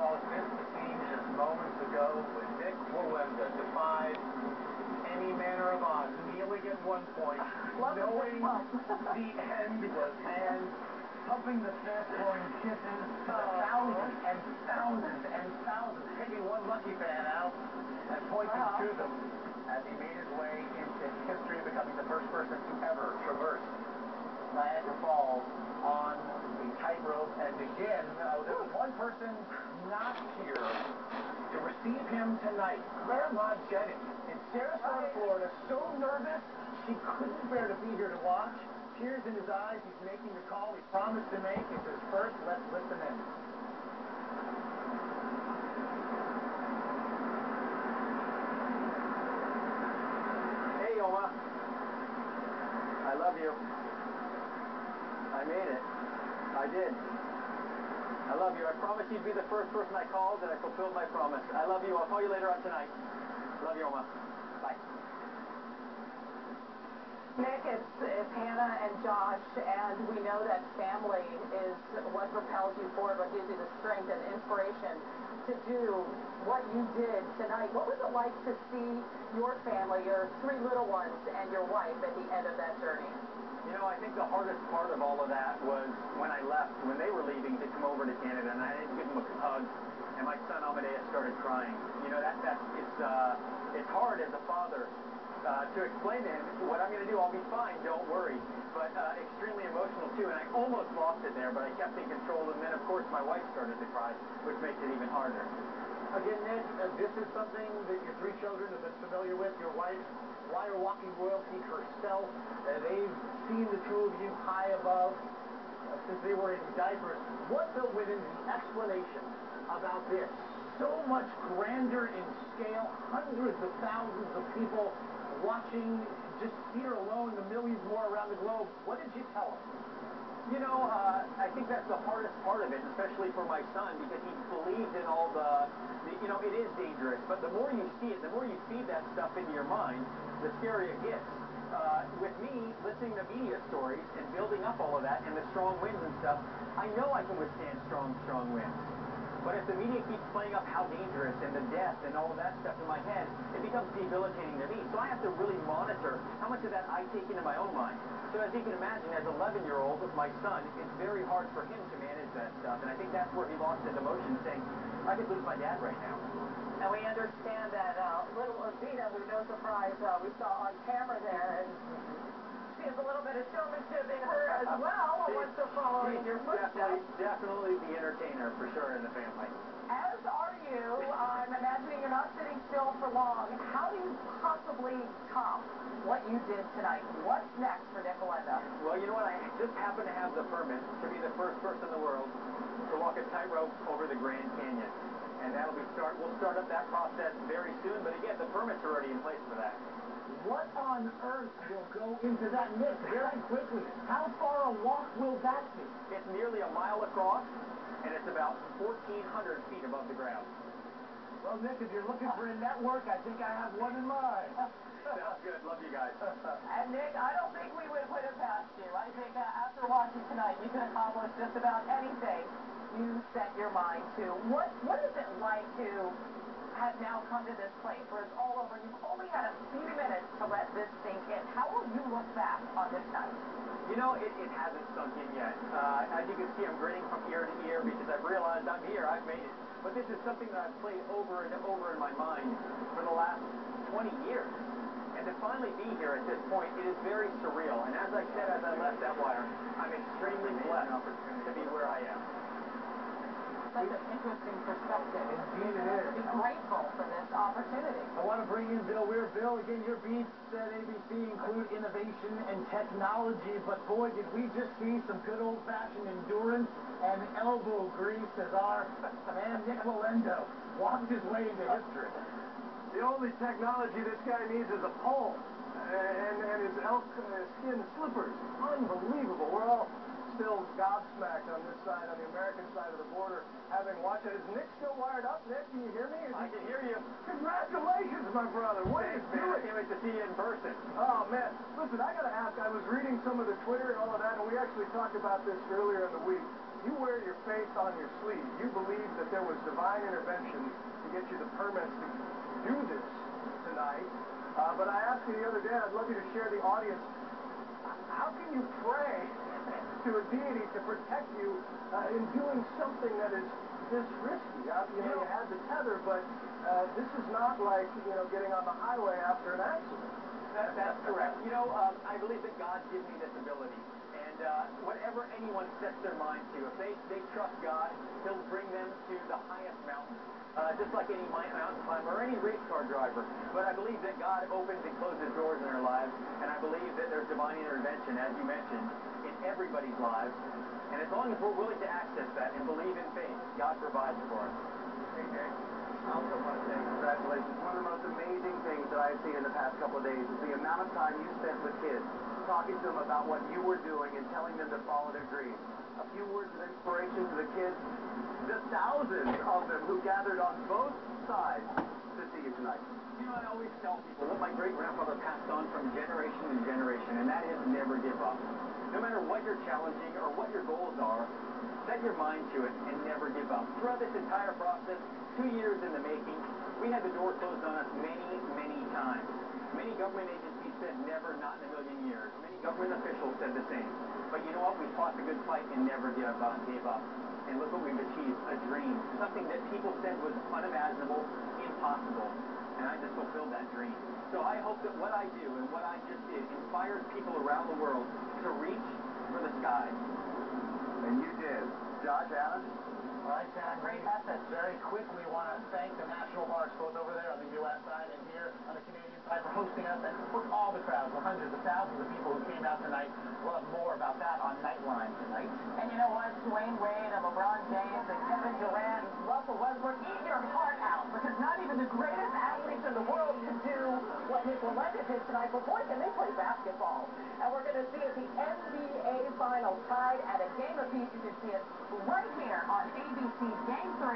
Well, it missed the scene just moments ago when Nick Wallenda defied any manner of odds, kneeling at one point, knowing the end was hand, pumping the fast-flowing kisses to the thousands and thousands and thousands, picking one lucky fan out and pointing to them as he made his way into history, becoming the first person to ever traverse Niagara Falls on a tightrope. And again, there was one person not here to receive him tonight. Grandma Jenny in Sarasota, Florida, so nervous she couldn't bear to be here to watch. Tears in his eyes, he's making the call he promised to make. He says, first, let's listen in. Hey, Oma. I love you. I made it. I did. I love you. I promised you'd be the first person I called, and I fulfilled my promise. I love you. I'll call you later on tonight. Love you, Oma. Bye. Nick, it's Hannah and Josh, and we know that family is what propels you forward, what gives you the strength and inspiration to do what you did tonight. What was it like to see your family, your three little ones, and your wife at the end of that journey? You know, I think the hardest part of all of that was when I left, when they were leaving to come over to Canada, and I didn't give them a hug, and my son Amadeus started crying. You know, it's hard as a father to explain to him, what I'm going to do, I'll be fine, don't worry. But extremely emotional too, and I almost lost it there, but I kept in control, and then of course my wife started to cry, which makes it even harder. Again, Nick, this is something that your three children have been familiar with. Your wife, wire walking royalty herself. They've seen the two of you high above since they were in diapers. What went into the explanation about this? So much grander in scale, hundreds of thousands of people watching, just here alone, the millions more around the globe. What did you tell them? You know, I think that's the hardest part of it, especially for my son, because he believes in all you know, it is dangerous, but the more you see it, the more you feed that stuff into your mind, the scarier it gets. With me, listening to media stories and building up all of that and the strong winds and stuff, I know I can withstand strong winds. But if the media keeps playing up how dangerous and the death and all of that stuff in my head, it becomes debilitating to me. So I have to really monitor how much of that I take into my own mind. So as you can imagine, as an 11-year-old with my son, it's very hard for him to manage that stuff. And I think that's where he lost his emotion, saying, I could lose my dad right now. And we understand that little Azina, who no surprise we saw on camera there, and she has a little bit of showmanship in her as well. Wants to follow in your footsteps. Definitely the entertainer for sure in the family. As are you. I'm imagining you're not sitting still for long. How do you possibly top what you did tonight? What's next for Nick Wallenda? Well, you know what? I just happen to have the permit to be the first person in the world to walk a tightrope over the Grand Canyon. And we'll start up that process very soon. But again, the permits are already in place for that. What on earth will go into that, Nick, very quickly? How far a walk will that be? It's nearly a mile across, and it's about 1,400 feet above the ground. Well, Nick, if you're looking for a network, I think I have one in mind. Sounds good. Love you guys. And Nick, I don't think we would put it past you. I think after watching tonight, you can accomplish just about anything you set your mind to. What is it like to have now come to this place where it's all over? You've only had a few minutes to let this sink in. How will you look back on this night? You know, it hasn't sunk in yet. As you can see, I'm grinning from ear to ear because I've realized I'm here. I've made it. But this is something that I've played over and over in my mind for the last 20 years. And to finally be here at this point, it is very surreal. And as I said as I left that wire, I'm extremely blessed to be where I am. Such an interesting perspective. Indeed it is. To be grateful for this opportunity. I want to bring in Bill Weir. Bill, again, your beats at ABC include innovation and technology, but boy, did we just see some good old-fashioned endurance and elbow grease as our man Nick Wallenda walked his way into history. The only technology this guy needs is a pole and his elk skin slippers. Unbelievable. We're all still gobsmacked on this side, on the American side of the border, having watched it. Is Nick still wired up? Nick, can you hear me? I can hear you. Congratulations, my brother. Way to do it. I can't wait to see you in person. Oh, man. Listen, I got to ask, I was reading some of the Twitter and all of that, and we actually talked about this earlier in the week. You wear your faith on your sleeve. You believe that there was divine intervention to get you the permits to do this tonight. But I asked you the other day, and I'd love you to share the audience, how can you pray to a deity to protect you in doing something that is this risky? You had the tether, but this is not like, getting on the highway after an accident. That's correct. I believe that God's given me this ability. And whatever anyone sets their mind to, if they trust God, He'll bring them to the highest mountain. Just like any mountain climber or any race car driver. But I believe that God opens and closes doors in our lives, and I believe that there's divine intervention, as you mentioned, in everybody's lives. And as long as we're willing to access that and believe in faith, God provides for us. Hey, Jay, I also want to say congratulations. One of the most amazing things that I've seen in the past couple of days is the amount of time you spent with kids, talking to them about what you were doing and telling them to follow their dreams. A few words of inspiration to the kids, the thousands of them who gathered on both sides to see you tonight. I always tell people what my great-grandfather passed on from generation to generation, and that is never give up. No matter what you're challenging or what your goals are, set your mind to it and never give up. Throughout this entire process, 2 years in the making, we had the door closed on us many, many times. Many government agencies said never, not in a million years. Many government officials said the same. But you know what? We fought the good fight and never gave up. And look what we've achieved, a dream. Something that people said was unimaginable, impossible. And I just fulfilled that dream. So I hope that what I do and what I just did inspires people around the world to reach for the skies. And you did. Josh, Anna? All right, Sam. Great message. Very quickly want to thank the national parks, both over there on the U.S. side and here on the Canadian side, for hosting us, and for all the crowds, the hundreds of thousands of people who came out tonight. We'll have more about that on Nightline tonight. And you know what? Dwayne Wade and LeBron James and Kevin Durant and Russell Westbrook, eat your heart out, because not even the greatest athletes in the world could do what Nick Wallenda did tonight. But boy, can they play basketball. And we're going to see it, the NBA Finals tied at a game apiece. You can see it right here on ABC Game 3.